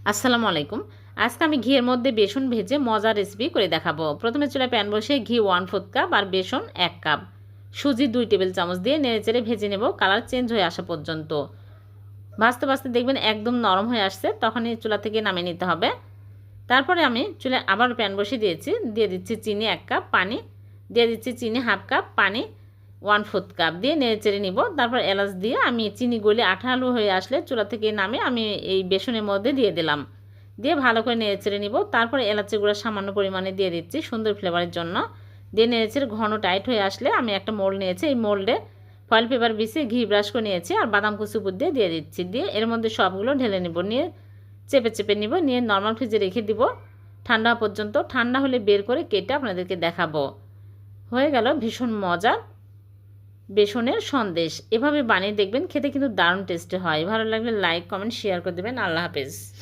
আসসালামু আলাইকুম। আজকে আমি ঘিয়ের মধ্যে বেসন ভেজে মজার রেসিপি করে দেখাবো। প্রথমে চুলায় প্যান বসিয়ে ঘি 1/4 কাপ আর বেসন 1 কাপ, সুজি 2 টেবিল চামচ দিয়ে নেড়েচেড়ে ভেজে নেব কালার চেঞ্জ হয়ে আসা পর্যন্ত। ভাজতে ভাজতে দেখবেন একদম নরম হয়ে আসছে, তখনই চুলা থেকে নামিয়ে নিতে হবে। তারপরে আমি চুলায় আবার প্যান বসিয়ে দিয়েছি, দিয়ে দিচ্ছি চিনি 1 কাপ, পানি দিয়ে দিচ্ছি, চিনি 1/2 কাপ, পানি 1/4 কাপ দিয়ে নেড়েচেড়ে নিব। তারপর এলাচ দিয়ে আমি চিনি গলে আঠালো হয়ে আসলে চুলা থেকে নামিয়ে আমি এই বেসনের মধ্যে দিয়ে দিলাম, দিয়ে ভালো করে নেড়েচেড়ে নিব। তারপরে এলাচি গুঁড়া সামান্য পরিমাণে দিয়ে দিচ্ছি সুন্দর ফ্লেভারের জন্য। দিয়ে নেড়েচেড়ে ঘন টাইট হয়ে আসলে আমি একটা মোল্ড নিয়েছি, এই মোল্ডে ফয়েল পেপার বিছিয়ে ঘি ব্রাশ করে নিয়েছি আর বাদাম কুচি উপর দিয়ে দিচ্ছি, দিয়ে এর মধ্যে সবগুলো ঢেলে নিব, নিয়ে চেপে চেপে নিব, নিয়ে নর্মাল ফ্রিজে রেখে দিব ঠান্ডা পর্যন্ত। ঠান্ডা হলে বের করে কেটে আপনাদেরকে দেখাবো। হয়ে গেল ভীষণ মজার বেসনের সন্দেশ। এভাবে বানিয়ে দেখবেন, খেতে কিন্তু দারুণ টেস্টি হয়। ভালো লাগলে লাইক কমেন্ট শেয়ার করে দেবেন। আল্লাহ হাফেজ।